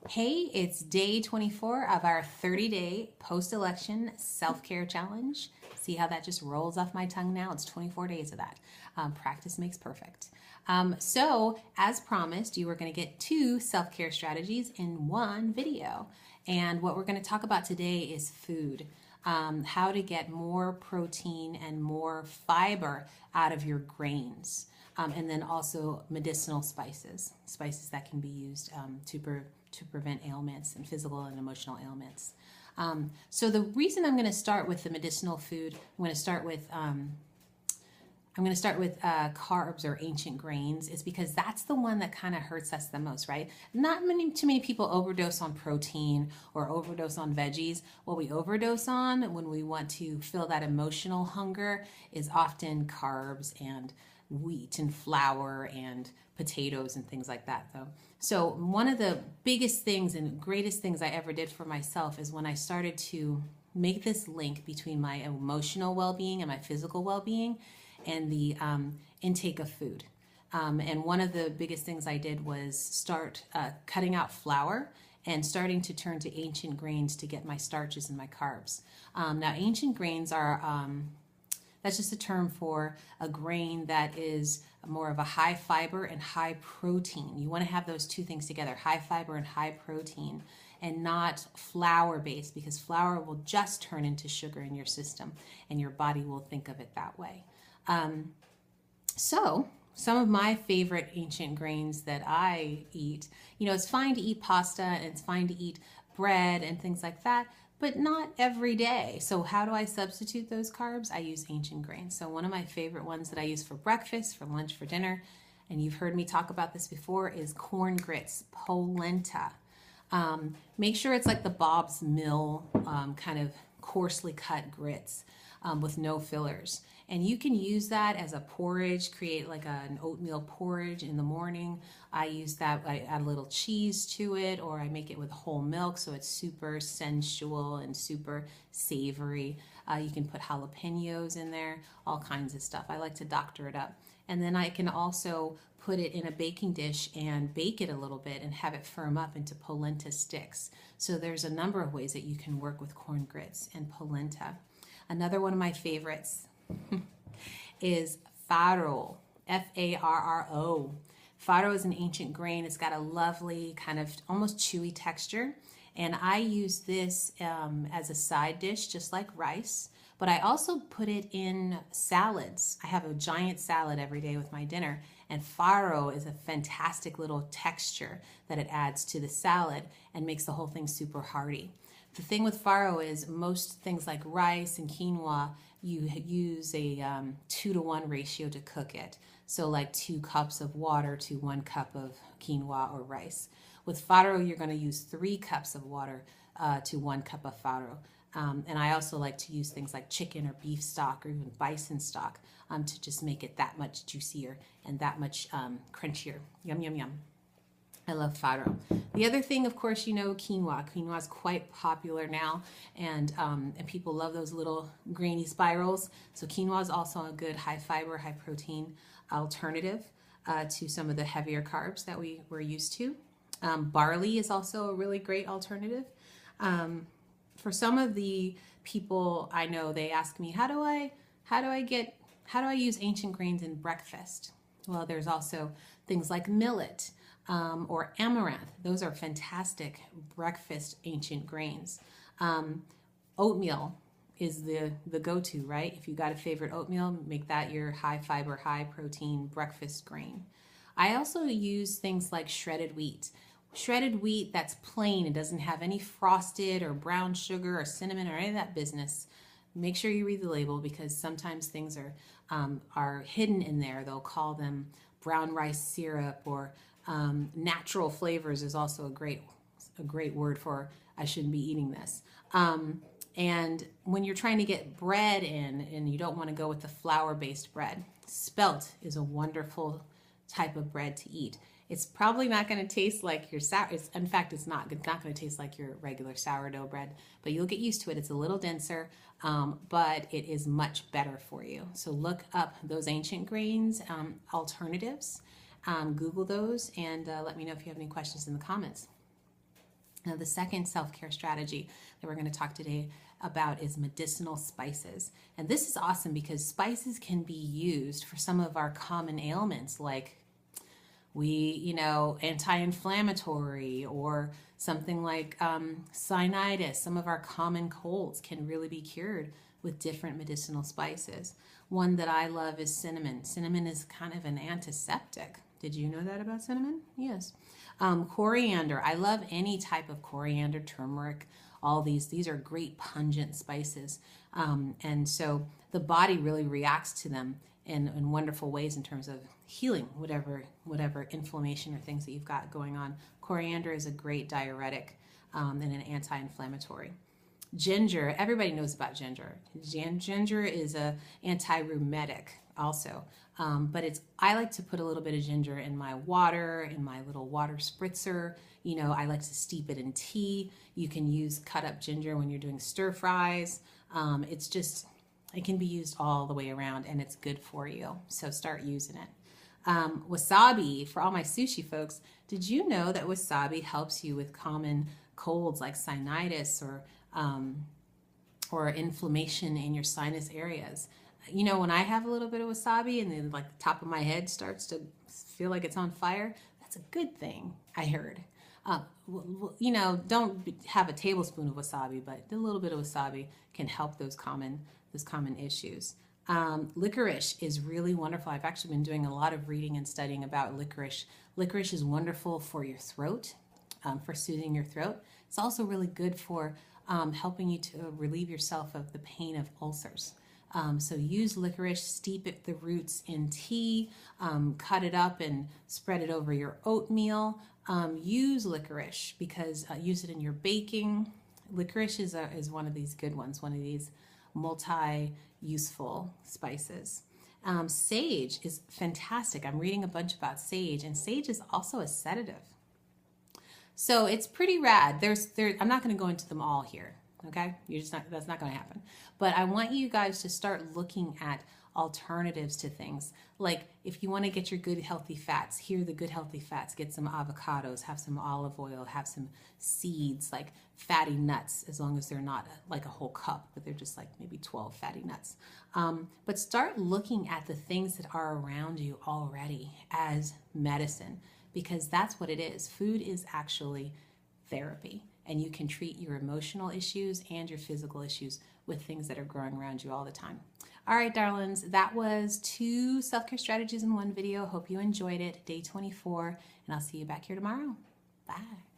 Hey, it's day 24 of our 30-day post-election self-care challenge. See how that just rolls off my tongue now? It's 24 days of that. Practice makes perfect. So, as promised, you were going to get two self-care strategies in one video. And what we're going to talk about today is food. How to get more protein and more fiber out of your grains. And then also medicinal spices that can be used to prevent ailments and physical and emotional ailments. So the reason I'm going to start with the medicinal food, I'm going to start with carbs or ancient grains is because that's the one that kind of hurts us the most, right? Not too many people overdose on protein or overdose on veggies. What we overdose on when we want to fill that emotional hunger is often carbs and wheat and flour and potatoes and things like that, though. So one of the biggest things and greatest things I ever did for myself is when I started to make this link between my emotional well-being and my physical well-being and the intake of food. And one of the biggest things I did was start cutting out flour and starting to turn to ancient grains to get my starches and my carbs. Now, ancient grains are, that's just a term for a grain that is more of a high fiber and high protein. You want to have those two things together, high fiber and high protein, and not flour based, because flour will just turn into sugar in your system and your body will think of it that way. So some of my favorite ancient grains that I eat, it's fine to eat pasta and it's fine to eat bread and things like that, but not every day. So how do I substitute those carbs? I use ancient grains. So one of my favorite ones that I use for breakfast, for lunch, for dinner, and you've heard me talk about this before, is corn grits, polenta. Make sure it's like the Bob's Mill kind of coarsely cut grits with no fillers. And you can use that as a porridge, create like an oatmeal porridge in the morning. I use that, I add a little cheese to it, or I make it with whole milk so it's super sensual and super savory. You can put jalapenos in there, all kinds of stuff. I like to doctor it up. And then I can also put it in a baking dish and bake it a little bit and have it firm up into polenta sticks. So there's a number of ways that you can work with corn grits and polenta. Another one of my favorites is farro, F-A-R-R-O. Farro is an ancient grain. It's got a lovely kind of almost chewy texture. And I use this as a side dish, just like rice. But I also put it in salads. I have a giant salad every day with my dinner. And farro is a fantastic little texture that it adds to the salad and makes the whole thing super hearty. The thing with farro is most things like rice and quinoa, you use a 2-to-1 ratio to cook it. So like 2 cups of water to 1 cup of quinoa or rice. With farro, you're going to use 3 cups of water to 1 cup of farro. And I also like to use things like chicken or beef stock or even bison stock to just make it that much juicier and that much crunchier. Yum, yum, yum. I love farro. The other thing, of course, quinoa. Quinoa is quite popular now, and people love those little grainy spirals. So quinoa is also a good high fiber, high protein alternative to some of the heavier carbs that we're used to. Barley is also a really great alternative. For some of the people I know, they ask me, how do I use ancient grains in breakfast? Well, there's also things like millet or amaranth. Those are fantastic breakfast ancient grains. Oatmeal is the go-to, right? If you got a favorite oatmeal, make that your high fiber, high protein breakfast grain. I also use things like shredded wheat. Shredded wheat that's plain, it doesn't have any frosted or brown sugar or cinnamon or any of that business. Make sure you read the label because sometimes things are hidden in there. They'll call them brown rice syrup or natural flavors is also a great word for I shouldn't be eating this. And when you're trying to get bread in and you don't want to go with the flour-based bread, spelt is a wonderful type of bread to eat. It's probably not going to taste like your in fact, it's not going to taste like your regular sourdough bread, but you'll get used to it. It's a little denser, but it is much better for you. So look up those ancient grains alternatives, Google those, and let me know if you have any questions in the comments. Now, the second self-care strategy that we're going to talk today about is medicinal spices. And this is awesome because spices can be used for some of our common ailments, like anti-inflammatory, or something like sinusitis. Some of our common colds can really be cured with different medicinal spices. One that I love is cinnamon. Cinnamon is kind of an antiseptic. Did you know that about cinnamon? Yes. Coriander. I love any type of coriander, turmeric, all these are great pungent spices. And so the body really reacts to them in wonderful ways in terms of healing whatever inflammation or things that you've got going on. Coriander is a great diuretic and an anti-inflammatory. Ginger, everybody knows about ginger. Ginger is a anti-rheumatic also, but I like to put a little bit of ginger in my water, in my little water spritzer. I like to steep it in tea. You can use cut up ginger when you're doing stir fries. It can be used all the way around, and it's good for you. So start using it. Wasabi, for all my sushi folks, did you know that wasabi helps you with common colds like sinusitis or inflammation in your sinus areas? When I have a little bit of wasabi and then like the top of my head starts to feel like it's on fire, that's a good thing, I heard. Don't have a tablespoon of wasabi, but a little bit of wasabi can help those common issues. Licorice is really wonderful. I've actually been doing a lot of reading and studying about licorice. Licorice is wonderful for your throat, for soothing your throat. It's also really good for helping you to relieve yourself of the pain of ulcers. So use licorice, steep the roots in tea, cut it up and spread it over your oatmeal. Use licorice because use it in your baking. Licorice is one of these good ones, one of these multi-useful spices. Sage is fantastic. I'm reading a bunch about sage, and sage is also a sedative. So it's pretty rad. I'm not going to go into them all here. Okay, that's not going to happen. But I want you guys to start looking at alternatives to things. Like if you want to get your good healthy fats, here are the good healthy fats. Get some avocados, have some olive oil, have some seeds, like fatty nuts, as long as they're not like a whole cup, but they're just like maybe 12 fatty nuts. But start looking at the things that are around you already as medicine, because that's what it is. Food is actually therapy. And you can treat your emotional issues and your physical issues with things that are growing around you all the time. All right, darlings, that was 2 self-care strategies in one video. Hope you enjoyed it. Day 24, and I'll see you back here tomorrow. Bye.